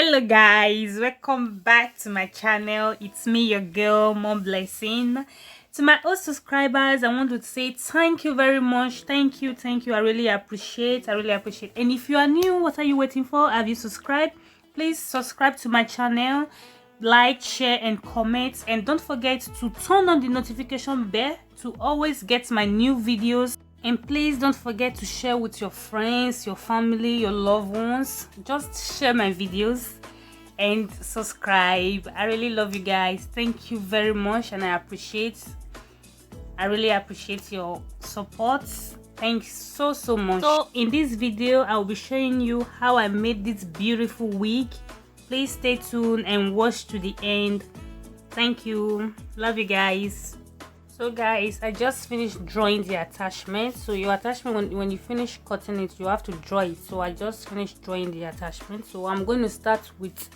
Hello guys, welcome back to my channel. It's me, your girl Mom Blessing. To my old subscribers, I want to say thank you very much. Thank you. I really appreciate. And if you are new, what are you waiting for? Have you subscribed? Please subscribe to my channel, like, share and comment, and don't forget to turn on the notification bell to always get my new videos. And please don't forget to share with your friends, your family, your loved ones. Just share my videos and subscribe. I really love you guys. Thank you very much, and I really appreciate your support. Thanks so much. So in this video, I'll be showing you how I made this beautiful wig. Please stay tuned and watch to the end. Thank you. Love you guys. So guys, I just finished drawing the attachment. So your attachment, when you finish cutting it, you have to draw it. So I just finished drawing the attachment. So I'm going to start with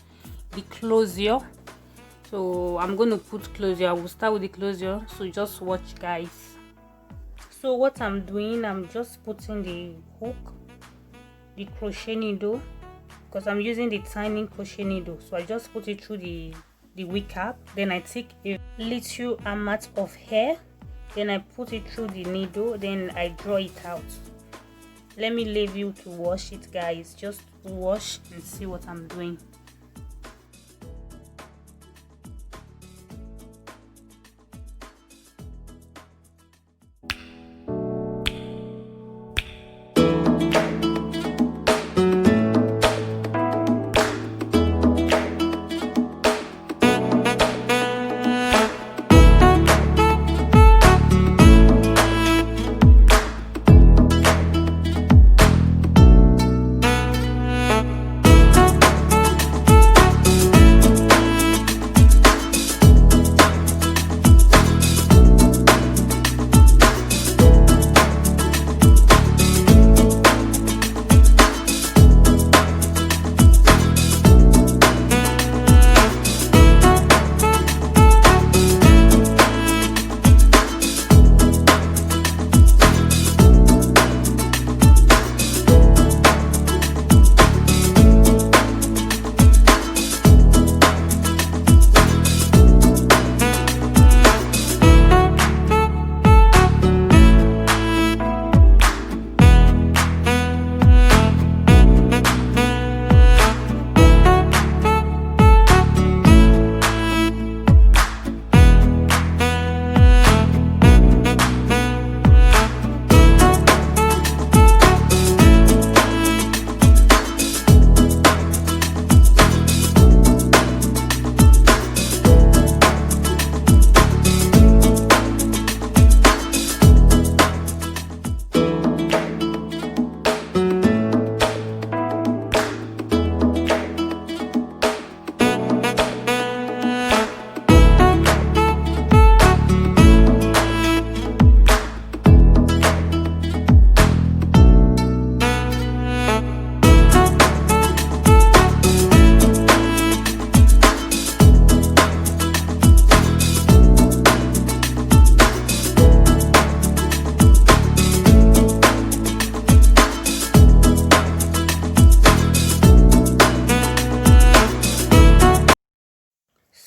the closure. So I'm going to put closure. I will start with the closure. So just watch guys. So what I'm doing, I'm just putting the hook, the crochet needle, because I'm using the tiny crochet needle. So I just put it through the wig cap, then I take a little amount of hair, then I put it through the needle, then I draw it out. Let me leave you to wash it guys. Just wash and see what I'm doing.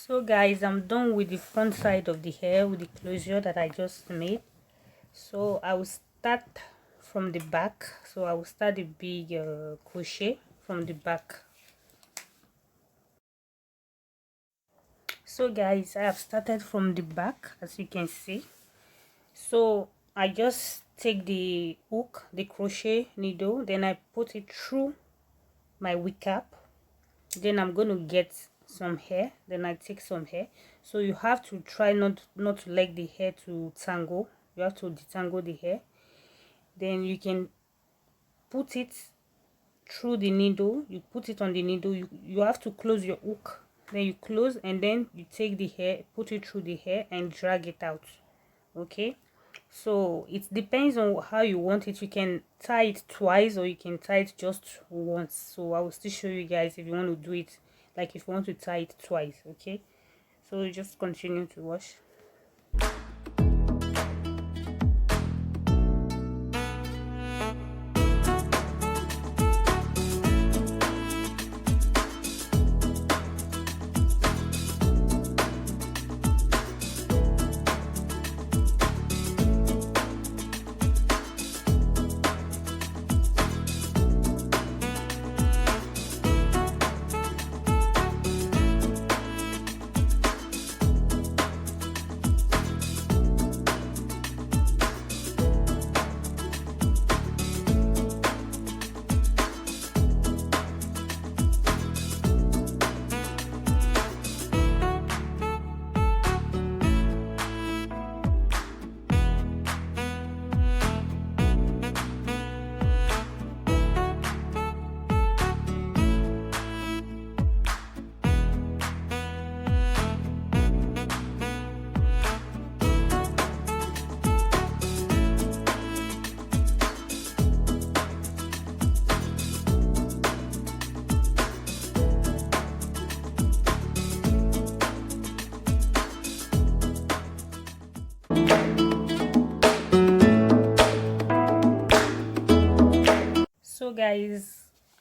So guys, I'm done with the front side of the hair with the closure that I just made. So I will start from the back. So I will start the big crochet from the back. So guys, I have started from the back, as you can see. So I just take the hook, the crochet needle, then I put it through my wig cap. Then I'm going to get some hair, then I take some hair. So you have to try not to let the hair to tangle. You have to detangle the hair. Then you can put it through the needle. You put it on the needle. You have to close your hook. Then you close, and then you take the hair, put it through the hair and drag it out. Okay, so it depends on how you want it. You can tie it twice or you can tie it just once. So I will still show you guys if you want to do it, like if you want to tie it twice. Okay, so just continue to wash.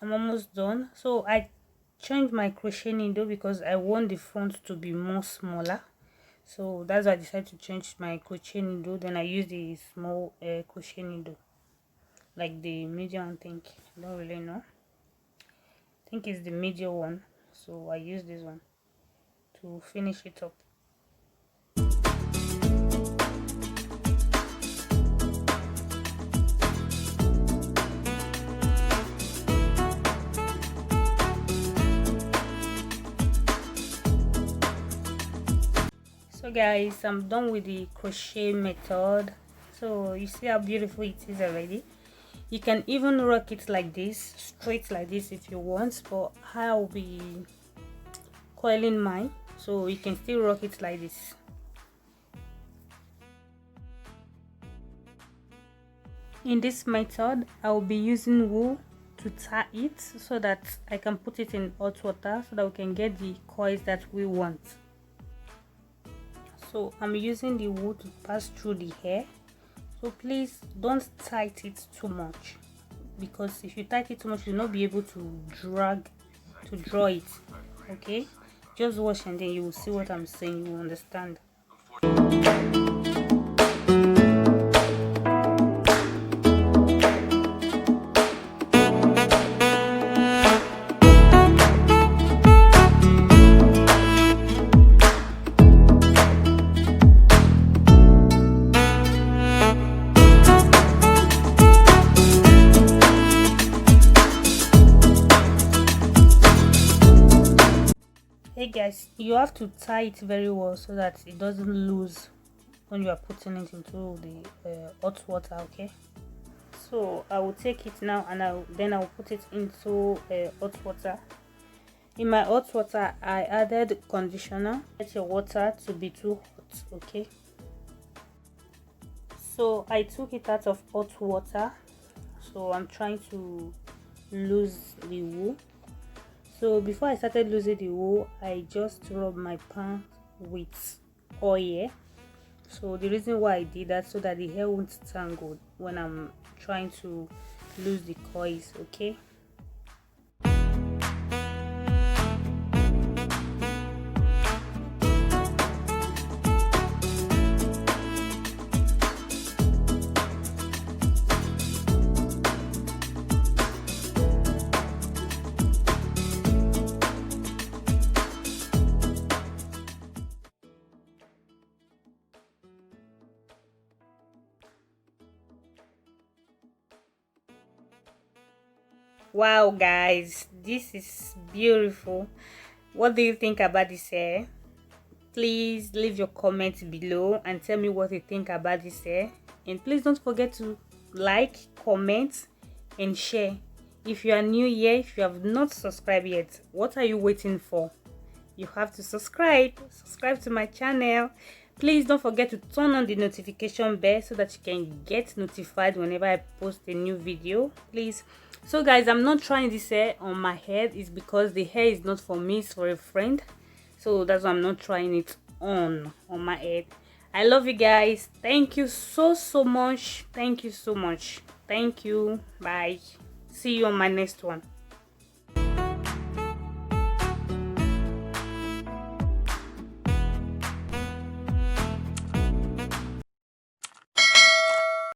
I'm almost done. So I changed my crochet needle because I want the front to be more smaller, so that's why I decided to change my crochet needle. Then I use the small crochet needle, like the medium, I think. I don't really know, I think it's the medium one, so I use this one to finish it up. So guys, I'm done with the crochet method. So you see how beautiful it is already. You can even rock it like this, straight like this if you want, but I'll be coiling mine, so you can still rock it like this. In this method, I will be using wool to tie it so that I can put it in hot water so that we can get the coils that we want. So I'm using the wool to pass through the hair, so please don't tight it too much, because if you tight it too much you'll not be able to draw it. Okay, just wash and then you will see what I'm saying, you will understand. Hey guys, you have to tie it very well so that it doesn't lose when you are putting it into the hot water. Okay, so I will take it now and then I'll put it into hot water. In my hot water I added conditioner. Let your water to be too hot. Okay, so I took it out of hot water, so I'm trying to lose the wool. So before I started losing the wool, I just rubbed my pan with oil. So the reason why I did that, so that the hair won't tangle when I'm trying to lose the coils. Okay, wow guys, this is beautiful. What do you think about this hair? Please leave your comments below and tell me what you think about this hair, and please don't forget to like, comment and share. If you are new here, if you have not subscribed yet, what are you waiting for? You have to subscribe to my channel. Please don't forget to turn on the notification bell so that you can get notified whenever I post a new video, please. So guys, I'm not trying this hair on my head. It's because the hair is not for me, it's for a friend, so that's why I'm not trying it on my head. I love you guys. Thank you so much. Thank you so much. Thank you. Bye. See you on my next one.